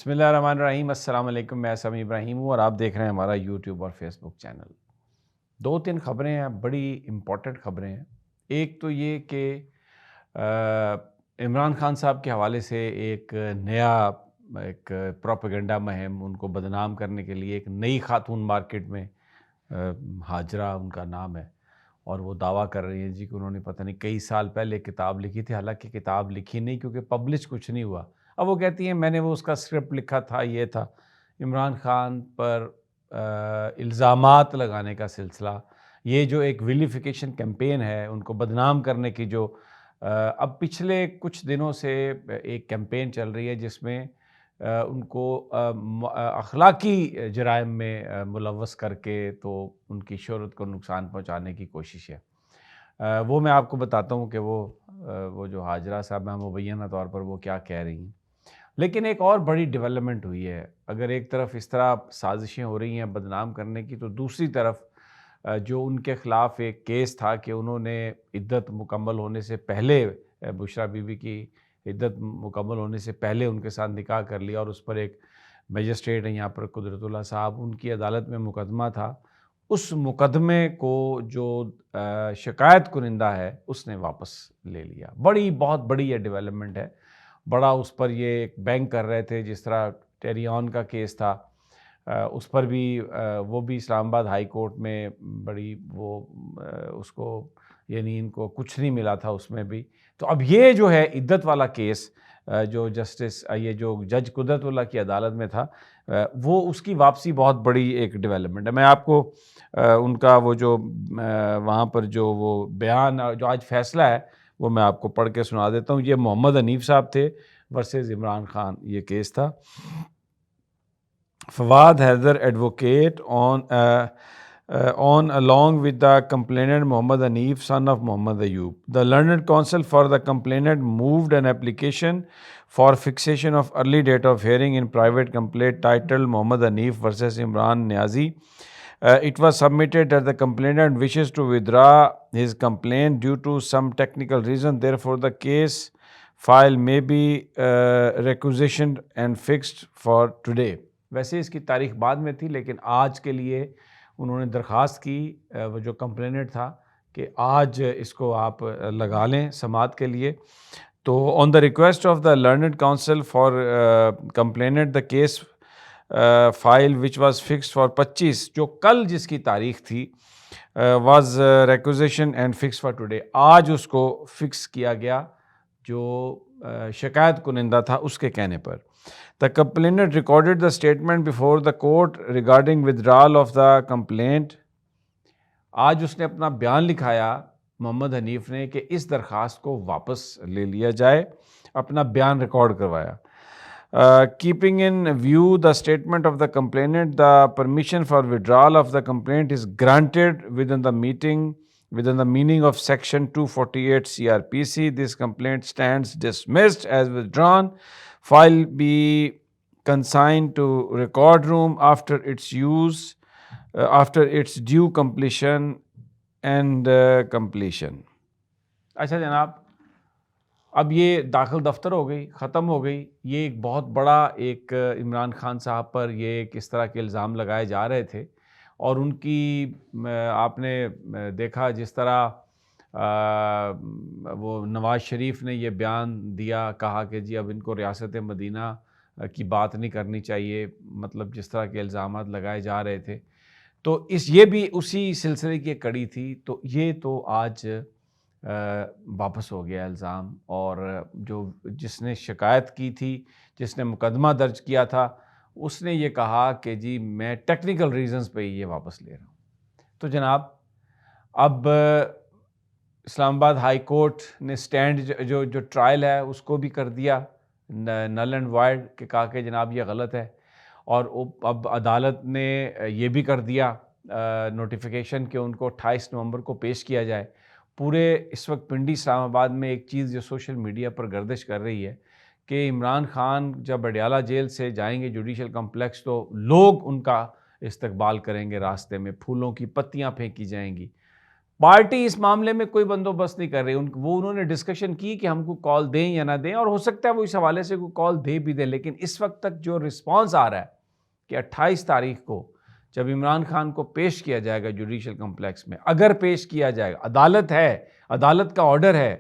بسم اللہ الرحمن الرحیم۔ السلام علیکم، میں سمیع ابراہیم ہوں اور آپ دیکھ رہے ہیں ہمارا یوٹیوب اور فیس بک چینل۔ دو تین خبریں ہیں، بڑی امپورٹنٹ خبریں ہیں۔ ایک تو یہ کہ عمران خان صاحب کے حوالے سے ایک نیا پروپیگنڈا مہم، ان کو بدنام کرنے کے لیے ایک نئی خاتون مارکیٹ میں، ہاجرہ ان کا نام ہے، اور وہ دعویٰ کر رہی ہیں جی کہ انہوں نے پتہ نہیں کئی سال پہلے کتاب لکھی تھی، حالانکہ کتاب لکھی نہیں کیونکہ پبلش کچھ نہیں ہوا۔ اب وہ کہتی ہیں میں نے وہ اس کا اسکرپٹ لکھا تھا، یہ تھا۔ عمران خان پر الزامات لگانے کا سلسلہ، یہ جو ایک ویلیفیکیشن کیمپین ہے، ان کو بدنام کرنے کی، جو اب پچھلے کچھ دنوں سے ایک کیمپین چل رہی ہے جس میں ان کو اخلاقی جرائم میں ملوث کر کے تو ان کی شہرت کو نقصان پہنچانے کی کوشش ہے۔ وہ میں آپ کو بتاتا ہوں کہ وہ جو ہاجرہ صاحب ہیں مبینہ طور پر وہ کیا کہہ رہی ہیں۔ لیکن ایک اور بڑی ڈیولپمنٹ ہوئی ہے۔ اگر ایک طرف اس طرح سازشیں ہو رہی ہیں بدنام کرنے کی، تو دوسری طرف جو ان کے خلاف ایک کیس تھا کہ انہوں نے عدت مکمل ہونے سے پہلے، بشریٰ بی بی کی عدت مکمل ہونے سے پہلے ان کے ساتھ نکاح کر لیا، اور اس پر ایک میجسٹریٹ ہیں یہاں پر قدرت اللہ صاحب، ان کی عدالت میں مقدمہ تھا۔ اس مقدمے کو جو شکایت کنندہ ہے اس نے واپس لے لیا۔ بہت بڑی یہ ڈیولپمنٹ ہے۔ بڑا اس پر یہ ایک بینک کر رہے تھے، جس طرح ٹیری آن کا کیس تھا، اس پر بھی وہ بھی اسلام آباد ہائی کورٹ میں بڑی وہ اس کو، یعنی ان کو کچھ نہیں ملا تھا اس میں بھی۔ تو اب یہ جو ہے عدت والا کیس، جو یہ جو جج قدرت اللہ کی عدالت میں تھا، وہ اس کی واپسی بہت بڑی ایک ڈیولپمنٹ ہے۔ میں آپ کو ان کا وہ جو وہاں پر جو وہ بیان جو آج فیصلہ ہے وہ میں آپ کو پڑھ کے سنا دیتا ہوں۔ یہ محمد حنیف صاحب تھے ورسز عمران خان، یہ کیس تھا۔ Fawad Haider advocate on along with the complainant Muhammad Hanif, son of Muhammad Ayub. The learned counsel for the complainant moved an application for fixation of early date of hearing in private complaint titled Muhammad Hanif versus Imran Niazi. It was submitted that the complainant wishes to withdraw his complaint due to some technical reason. Therefore, the case file may be requisitioned and fixed for today. ویسے اس کی تاریخ بعد میں تھی، لیکن آج کے لیے انہوں نے درخواست کی، وہ جو کمپلیننٹ تھا، کہ آج اس کو آپ لگا لیں سماعت کے لیے۔ تو on the request of the learned counsel for complainant, the case file which was fixed for 25، جو کل جس کی تاریخ تھی، was requisition and fix for today, آج اس کو فکس کیا گیا جو شکایت کنندہ تھا اس کے کہنے پر۔ The complainant recorded the statement before the court regarding withdrawal of the complaint. آج اس نے اپنا بیان لکھایا، محمد حنیف نے، کہ اس درخواست کو واپس لے لیا جائے، اپنا بیان ریکارڈ کروایا۔ Keeping in view the statement of the complainant, the permission for withdrawal of the complaint is granted within the meaning of section 248 CRPC. This complaint stands dismissed as withdrawn. File be consigned to record room after its due completion and completion. اچھا جناب، اب یہ داخل دفتر ہو گئی، ختم ہو گئی۔ یہ ایک بہت بڑا ایک عمران خان صاحب پر یہ کس طرح کے الزام لگائے جا رہے تھے، اور ان کی آپ نے دیکھا جس طرح وہ نواز شریف نے یہ بیان دیا، کہا کہ جی اب ان کو ریاست مدینہ کی بات نہیں کرنی چاہیے، مطلب جس طرح کے الزامات لگائے جا رہے تھے۔ تو یہ بھی اسی سلسلے کی ایک کڑی تھی۔ تو یہ تو آج واپس ہو گیا الزام، اور جس نے شکایت کی تھی، جس نے مقدمہ درج کیا تھا، اس نے یہ کہا کہ جی میں ٹیکنیکل ریزنز پہ یہ واپس لے رہا ہوں۔ تو جناب اب اسلام آباد ہائی کورٹ نے سٹینڈ جو ٹرائل ہے اس کو بھی کر دیا نل اینڈ وائڈ، کہ کہا کہ جناب یہ غلط ہے، اور اب عدالت نے یہ بھی کر دیا نوٹیفیکیشن کہ ان کو 28 نومبر کو پیش کیا جائے۔ پورے اس وقت پنڈی اسلام آباد میں ایک چیز جو سوشل میڈیا پر گردش کر رہی ہے کہ عمران خان جب اڈیالہ جیل سے جائیں گے جوڈیشل کمپلیکس، تو لوگ ان کا استقبال کریں گے، راستے میں پھولوں کی پتیاں پھینکی جائیں گی۔ پارٹی اس معاملے میں کوئی بندوبست نہیں کر رہی، انہوں نے ڈسکشن کی کہ ہم کو کال دیں یا نہ دیں، اور ہو سکتا ہے وہ اس حوالے سے کوئی کال دے بھی دیں، لیکن اس وقت تک جو رسپانس آ رہا ہے کہ 28 تاریخ کو جب عمران خان کو پیش کیا جائے گا جوڈیشل کمپلیکس میں، اگر پیش کیا جائے گا، عدالت ہے، عدالت کا آرڈر ہے،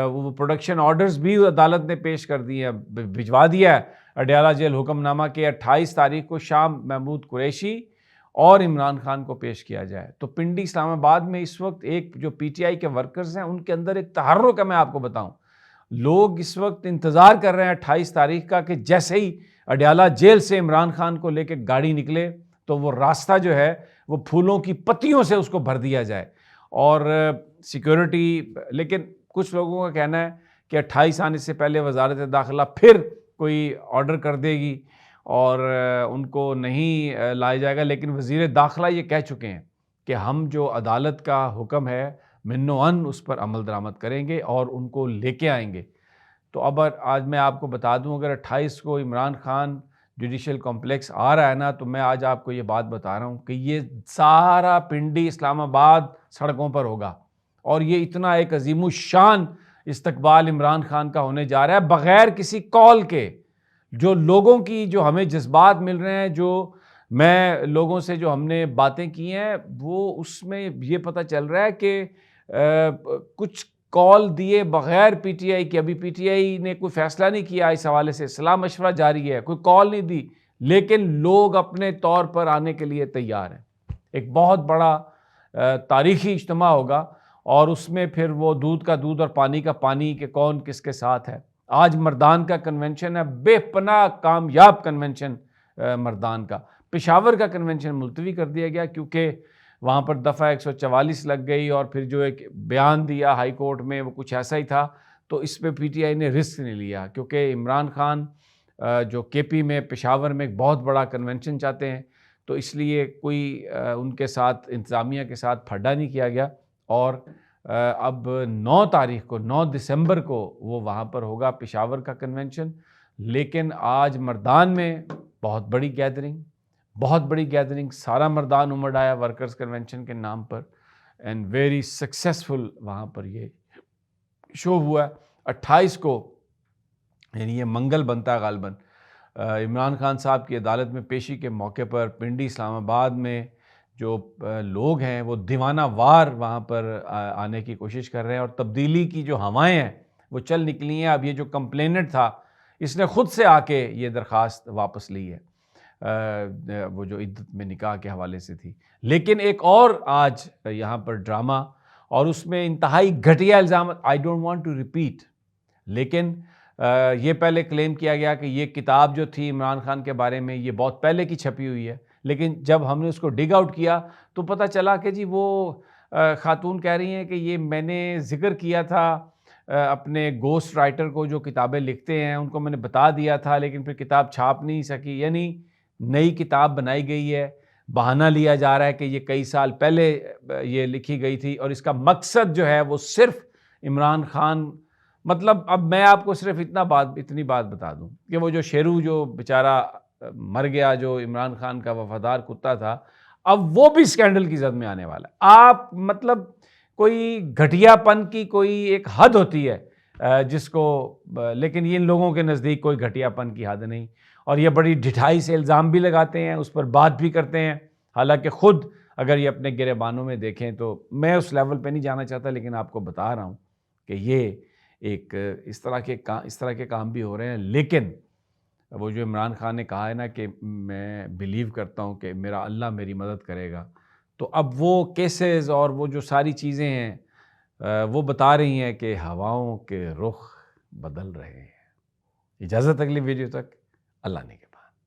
وہ پروڈکشن آرڈرز بھی عدالت نے پیش کر دیے ہیں، بھجوا دیا ہے اڈیالہ جیل حکم نامہ کہ 28 تاریخ کو شام محمود قریشی اور عمران خان کو پیش کیا جائے، تو پنڈی اسلام آباد میں اس وقت ایک جو پی ٹی آئی کے ورکرز ہیں ان کے اندر ایک تحرک ہے، میں آپ کو بتاؤں، لوگ اس وقت انتظار کر رہے ہیں 28 تاریخ کا کہ جیسے ہی اڈیالہ جیل سے عمران خان کو لے کے گاڑی نکلے تو وہ راستہ جو ہے وہ پھولوں کی پتیوں سے اس کو بھر دیا جائے، اور سیکیورٹی، لیکن کچھ لوگوں کا کہنا ہے کہ 28 آنے سے پہلے وزارت داخلہ پھر کوئی آرڈر کر دے گی اور ان کو نہیں لایا جائے گا، لیکن وزیر داخلہ یہ کہہ چکے ہیں کہ ہم جو عدالت کا حکم ہے من و عن اس پر عمل درآمد کریں گے اور ان کو لے کے آئیں گے۔ تو اب آج میں آپ کو بتا دوں، اگر 28 کو عمران خان جوڈیشل کمپلیکس آ رہا ہے نا، تو میں آج آپ کو یہ بات بتا رہا ہوں کہ یہ سارا پنڈی اسلام آباد سڑکوں پر ہوگا، اور یہ اتنا ایک عظیم الشان استقبال عمران خان کا ہونے جا رہا ہے بغیر کسی کال کے۔ جو لوگوں کی جو ہمیں جذبات مل رہے ہیں، جو میں لوگوں سے جو ہم نے باتیں کی ہیں، وہ اس میں یہ پتہ چل رہا ہے کہ کچھ کال دیے بغیر پی ٹی آئی کے، ابھی پی ٹی آئی نے کوئی فیصلہ نہیں کیا اس حوالے سے، صلاح مشورہ جاری ہے، کوئی کال نہیں دی، لیکن لوگ اپنے طور پر آنے کے لیے تیار ہیں۔ ایک بہت بڑا تاریخی اجتماع ہوگا، اور اس میں پھر وہ دودھ کا دودھ اور پانی کا پانی کہ کون کس کے ساتھ ہے۔ آج مردان کا کنونشن ہے، بے پناہ کامیاب کنونشن مردان کا۔ پشاور کا کنونشن ملتوی کر دیا گیا کیونکہ وہاں پر دفعہ 144 لگ گئی، اور پھر جو ایک بیان دیا ہائی کورٹ میں وہ کچھ ایسا ہی تھا، تو اس پہ پی ٹی آئی نے رسک نہیں لیا، کیونکہ عمران خان جو کے پی میں پشاور میں ایک بہت بڑا کنونشن چاہتے ہیں، تو اس لیے کوئی ان کے ساتھ انتظامیہ کے ساتھ پھڈا نہیں کیا گیا، اور اب 9 تاریخ کو 9 دسمبر کو وہ وہاں پر ہوگا پشاور کا کنونشن۔ لیکن آج مردان میں بہت بڑی گیدرنگ سارا مردان امڑ آیا ورکرز کنونشن کے نام پر، اینڈ ویری سکسیسفل وہاں پر یہ شو ہوا ہے۔ 28 کو یعنی یہ منگل بنتا ہے غالباً، عمران خان صاحب کی عدالت میں پیشی کے موقع پر پنڈی اسلام آباد میں جو لوگ ہیں وہ دیوانہ وار وہاں پر آنے کی کوشش کر رہے ہیں، اور تبدیلی کی جو ہوائیں ہیں وہ چل نکلی ہیں۔ اب یہ جو کمپلیننٹ تھا اس نے خود سے آ کے یہ درخواست واپس لی ہے، وہ جو عدت میں نکاح کے حوالے سے تھی۔ لیکن ایک اور آج یہاں پر ڈرامہ، اور اس میں انتہائی گھٹیا الزام، I don't want to repeat, لیکن یہ پہلے کلیم کیا گیا کہ یہ کتاب جو تھی عمران خان کے بارے میں یہ بہت پہلے کی چھپی ہوئی ہے، لیکن جب ہم نے اس کو ڈگ آؤٹ کیا تو پتہ چلا کہ جی وہ خاتون کہہ رہی ہیں کہ یہ میں نے ذکر کیا تھا اپنے گوسٹ رائٹر کو جو کتابیں لکھتے ہیں ان کو میں نے بتا دیا تھا، لیکن پھر کتاب چھاپ نہیں سکی، یعنی نئی کتاب بنائی گئی ہے، بہانہ لیا جا رہا ہے کہ یہ کئی سال پہلے یہ لکھی گئی تھی، اور اس کا مقصد جو ہے وہ صرف عمران خان، مطلب اب میں آپ کو صرف اتنی بات بتا دوں کہ وہ جو شیرو جو بیچارہ مر گیا جو عمران خان کا وفادار کتا تھا، اب وہ بھی سکینڈل کی زد میں آنے والا ہے۔ آپ مطلب کوئی گھٹیا پن کی کوئی ایک حد ہوتی ہے جس کو، لیکن ان لوگوں کے نزدیک کوئی گھٹیا پن کی حد نہیں، اور یہ بڑی ڈھٹائی سے الزام بھی لگاتے ہیں، اس پر بات بھی کرتے ہیں، حالانکہ خود اگر یہ اپنے گریبانوں میں دیکھیں تو میں اس لیول پہ نہیں جانا چاہتا، لیکن آپ کو بتا رہا ہوں کہ یہ ایک اس طرح کے کام بھی ہو رہے ہیں۔ لیکن وہ جو عمران خان نے کہا ہے نا کہ میں بلیو کرتا ہوں کہ میرا اللہ میری مدد کرے گا، تو اب وہ کیسز اور وہ جو ساری چیزیں ہیں وہ بتا رہی ہیں کہ ہواؤں کے رخ بدل رہے ہیں۔ اجازت اگلی ویڈیو تک، اللہ نے